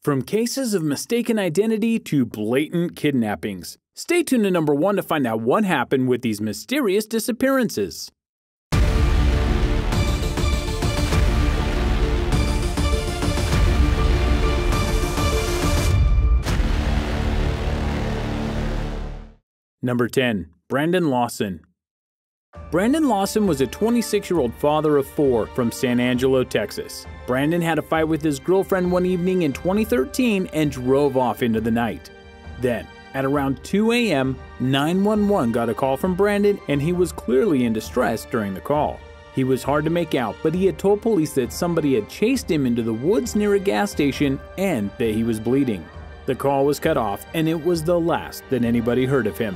From cases of mistaken identity to blatant kidnappings. Stay tuned to number 1 to find out what happened with these mysterious disappearances. Number 10. Brandon Lawson. Brandon Lawson was a 26-year-old father of 4 from San Angelo, Texas. Brandon had a fight with his girlfriend one evening in 2013 and drove off into the night. Then, at around 2 a.m., 911 got a call from Brandon, and he was clearly in distress during the call. He was hard to make out, but he had told police that somebody had chased him into the woods near a gas station and that he was bleeding. The call was cut off, and it was the last that anybody heard of him.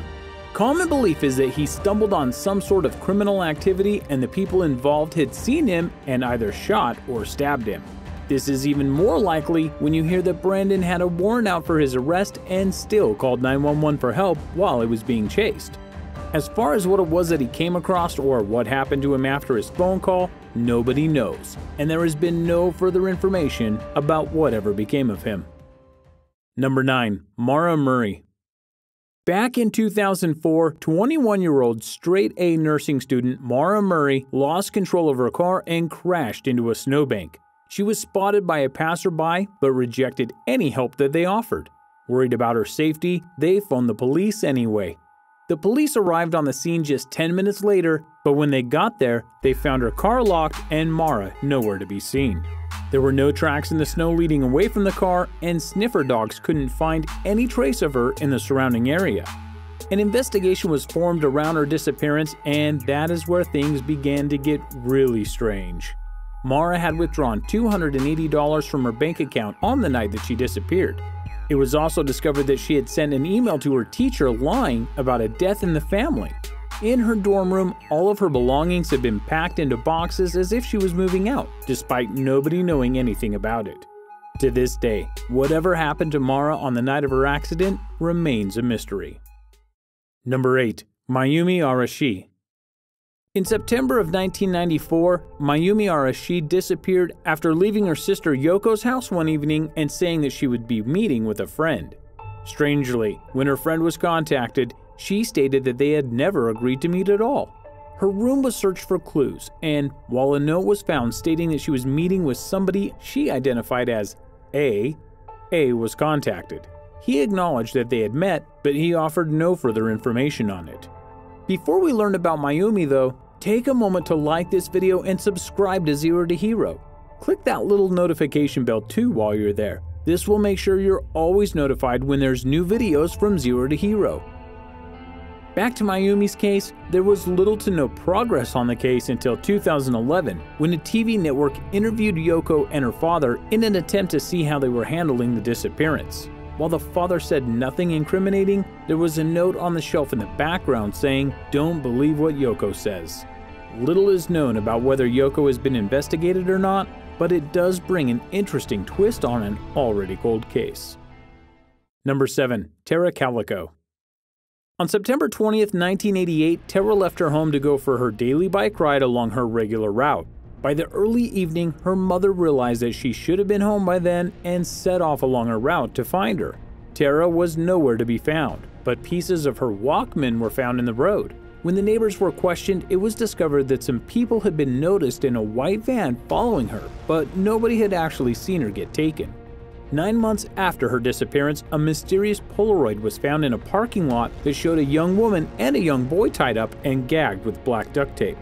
Common belief is that he stumbled on some sort of criminal activity and the people involved had seen him and either shot or stabbed him. This is even more likely when you hear that Brandon had a warrant out for his arrest and still called 911 for help while he was being chased. As far as what it was that he came across or what happened to him after his phone call, nobody knows, and there has been no further information about whatever became of him. Number 9. Maura Murray. Back in 2004, 21-year-old straight-A nursing student Maura Murray lost control of her car and crashed into a snowbank. She was spotted by a passerby but rejected any help that they offered. Worried about her safety, they phoned the police anyway. The police arrived on the scene just 10 minutes later, but when they got there, they found her car locked and Maura nowhere to be seen. There were no tracks in the snow leading away from the car, and sniffer dogs couldn't find any trace of her in the surrounding area. An investigation was formed around her disappearance, and that is where things began to get really strange. Maura had withdrawn $280 from her bank account on the night that she disappeared. It was also discovered that she had sent an email to her teacher lying about a death in the family. In her dorm room, all of her belongings had been packed into boxes as if she was moving out, despite nobody knowing anything about it. To this day, whatever happened to Maura on the night of her accident remains a mystery. Number 8. Mayumi Ora. In September of 1994, Mayumi Ora disappeared after leaving her sister Yoko's house one evening and saying that she would be meeting with a friend. Strangely, when her friend was contacted, she stated that they had never agreed to meet at all. Her room was searched for clues, and while a note was found stating that she was meeting with somebody she identified as A was contacted. He acknowledged that they had met, but he offered no further information on it. Before we learn about Mayumi though, take a moment to like this video and subscribe to Zero to Hero. Click that little notification bell too while you're there. This will make sure you're always notified when there's new videos from Zero to Hero. Back to Mayumi's case, there was little to no progress on the case until 2011, when a TV network interviewed Yoko and her father in an attempt to see how they were handling the disappearance. While the father said nothing incriminating, there was a note on the shelf in the background saying, "Don't believe what Yoko says." Little is known about whether Yoko has been investigated or not, but it does bring an interesting twist on an already cold case. Number 7. Tara Calico. On September 20th, 1988, Tara left her home to go for her daily bike ride along her regular route. By the early evening, her mother realized that she should have been home by then and set off along her route to find her. Tara was nowhere to be found, but pieces of her Walkman were found in the road. When the neighbors were questioned, it was discovered that some people had been noticed in a white van following her, but nobody had actually seen her get taken. 9 months after her disappearance, a mysterious Polaroid was found in a parking lot that showed a young woman and a young boy tied up and gagged with black duct tape.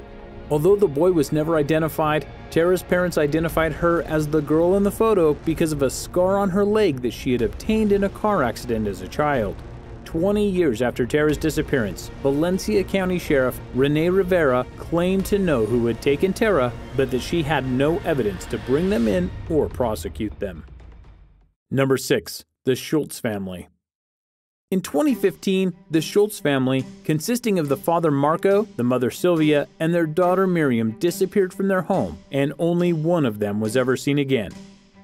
Although the boy was never identified, Tara's parents identified her as the girl in the photo because of a scar on her leg that she had obtained in a car accident as a child. 20 years after Tara's disappearance, Valencia County Sheriff Rene Rivera claimed to know who had taken Tara, but that she had no evidence to bring them in or prosecute them. Number 6. The Schultz Family. In 2015, the Schultz family, consisting of the father Marco, the mother Sylvia, and their daughter Miriam, disappeared from their home, and only one of them was ever seen again.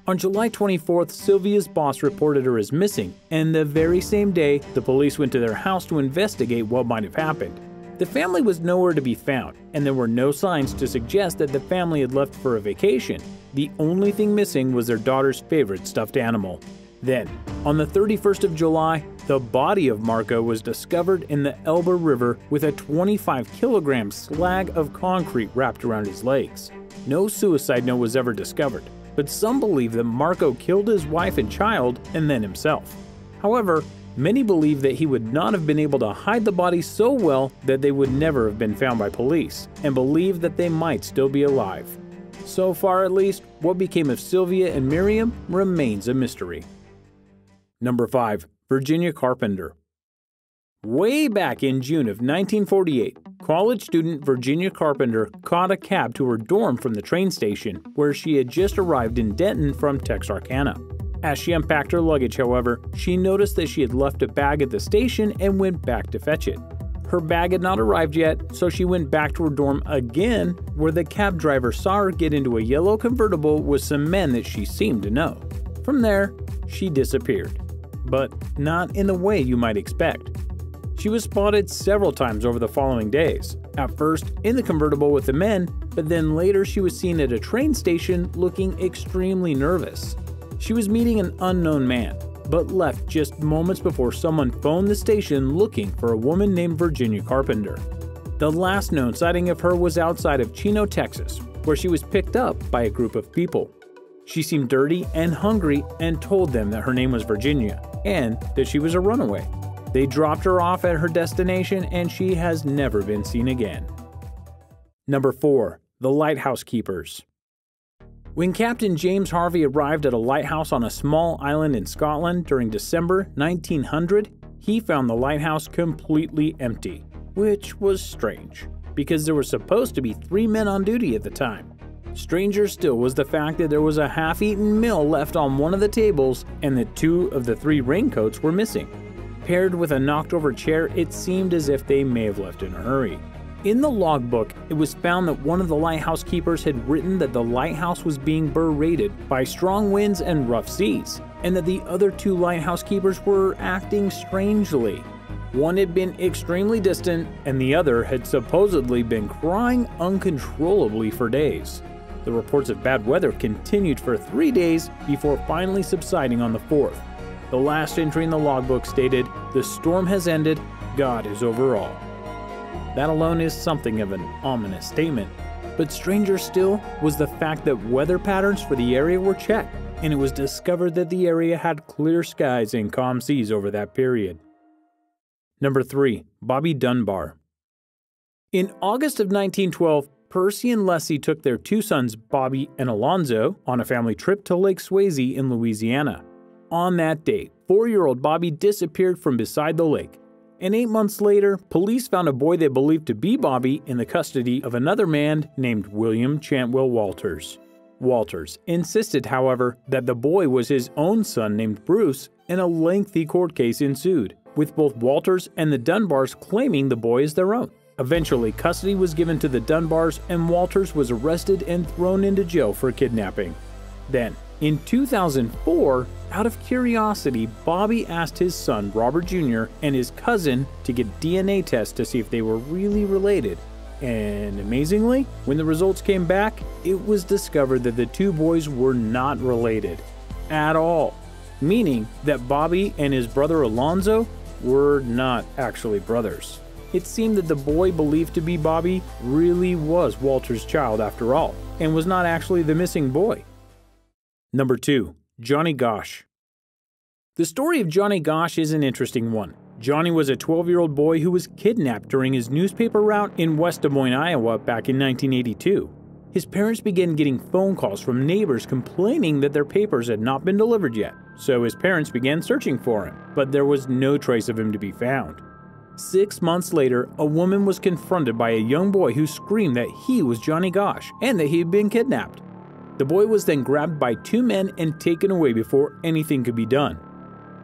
On July 24th, Sylvia's boss reported her as missing, and the very same day, the police went to their house to investigate what might have happened. The family was nowhere to be found, and there were no signs to suggest that the family had left for a vacation. The only thing missing was their daughter's favorite stuffed animal. Then, on the 31st of July, the body of Marco was discovered in the Elbe River with a 25-kilogram slag of concrete wrapped around his legs. No suicide note was ever discovered, but some believe that Marco killed his wife and child and then himself. However, many believe that he would not have been able to hide the body so well that they would never have been found by police, and believe that they might still be alive. So far at least, what became of Sylvia and Miriam remains a mystery. Number 5. Virginia Carpenter. Way back in June of 1948, college student Virginia Carpenter caught a cab to her dorm from the train station, where she had just arrived in Denton from Texarkana. As she unpacked her luggage, however, she noticed that she had left a bag at the station and went back to fetch it. Her bag had not arrived yet, so she went back to her dorm again, where the cab driver saw her get into a yellow convertible with some men that she seemed to know. From there, she disappeared. But not in the way you might expect. She was spotted several times over the following days. At first, in the convertible with the men, but then later she was seen at a train station looking extremely nervous. She was meeting an unknown man, but left just moments before someone phoned the station looking for a woman named Virginia Carpenter. The last known sighting of her was outside of Chino, Texas, where she was picked up by a group of people. She seemed dirty and hungry and told them that her name was Virginia and that she was a runaway. They dropped her off at her destination and she has never been seen again. Number 4. The Lighthouse Keepers. When Captain James Harvey arrived at a lighthouse on a small island in Scotland during December 1900, he found the lighthouse completely empty, which was strange, because there were supposed to be 3 men on duty at the time. Stranger still was the fact that there was a half-eaten meal left on one of the tables and that 2 of the 3 raincoats were missing. Paired with a knocked-over chair, it seemed as if they may have left in a hurry. In the logbook, it was found that one of the lighthouse keepers had written that the lighthouse was being berated by strong winds and rough seas, and that the other 2 lighthouse keepers were acting strangely. One had been extremely distant, and the other had supposedly been crying uncontrollably for days. The reports of bad weather continued for 3 days before finally subsiding on the 4th. The last entry in the logbook stated, "The storm has ended, God is over all." That alone is something of an ominous statement. But stranger still was the fact that weather patterns for the area were checked, and it was discovered that the area had clear skies and calm seas over that period. Number 3. Bobby Dunbar. In August of 1912, Percy and Leslie took their 2 sons, Bobby and Alonzo, on a family trip to Lake Swayze in Louisiana. On that date, 4-year-old Bobby disappeared from beside the lake, and 8 months later, police found a boy they believed to be Bobby in the custody of another man named William Chantwell Walters. Walters insisted, however, that the boy was his own son named Bruce, and a lengthy court case ensued, with both Walters and the Dunbars claiming the boy as their own. Eventually, custody was given to the Dunbars and Walters was arrested and thrown into jail for kidnapping. Then, in 2004, out of curiosity, Bobby asked his son Robert Jr. and his cousin to get DNA tests to see if they were really related. And amazingly, when the results came back, it was discovered that the 2 boys were not related at all, meaning that Bobby and his brother Alonzo were not actually brothers. It seemed that the boy believed to be Bobby really was Walter's child after all, and was not actually the missing boy. Number 2. Johnny Gosch. The story of Johnny Gosch is an interesting one. Johnny was a 12-year-old boy who was kidnapped during his newspaper route in West Des Moines, Iowa back in 1982. His parents began getting phone calls from neighbors complaining that their papers had not been delivered yet, so his parents began searching for him, but there was no trace of him to be found. 6 months later, a woman was confronted by a young boy who screamed that he was Johnny Gosch and that he had been kidnapped. The boy was then grabbed by 2 men and taken away before anything could be done.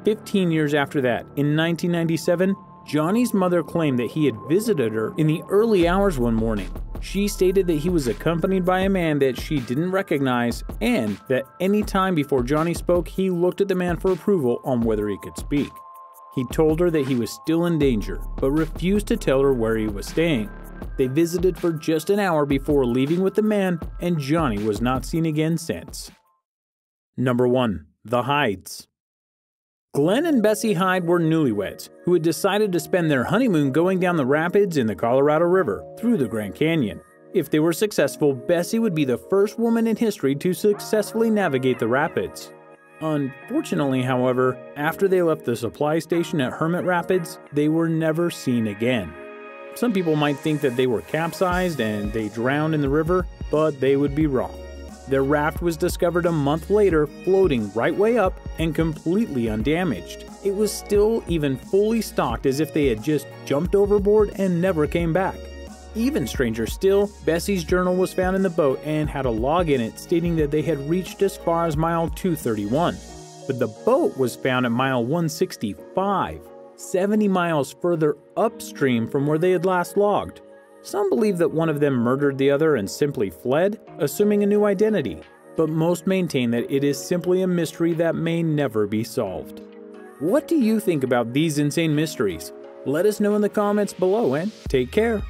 15 years after that, in 1997, Johnny's mother claimed that he had visited her in the early hours one morning. She stated that he was accompanied by a man that she didn't recognize and that any time before Johnny spoke, he looked at the man for approval on whether he could speak. He told her that he was still in danger, but refused to tell her where he was staying. They visited for just an hour before leaving with the man, and Johnny was not seen again since. Number 1. The Hydes. Glenn and Bessie Hyde were newlyweds who had decided to spend their honeymoon going down the rapids in the Colorado River through the Grand Canyon. If they were successful, Bessie would be the first woman in history to successfully navigate the rapids. Unfortunately, however, after they left the supply station at Hermit Rapids, they were never seen again. Some people might think that they were capsized and they drowned in the river, but they would be wrong. Their raft was discovered a month later, floating right way up and completely undamaged. It was still even fully stocked, as if they had just jumped overboard and never came back. Even stranger still, Bessie's journal was found in the boat and had a log in it stating that they had reached as far as mile 231. But the boat was found at mile 165, 70 miles further upstream from where they had last logged. Some believe that one of them murdered the other and simply fled, assuming a new identity, but most maintain that it is simply a mystery that may never be solved. What do you think about these insane mysteries? Let us know in the comments below, and take care.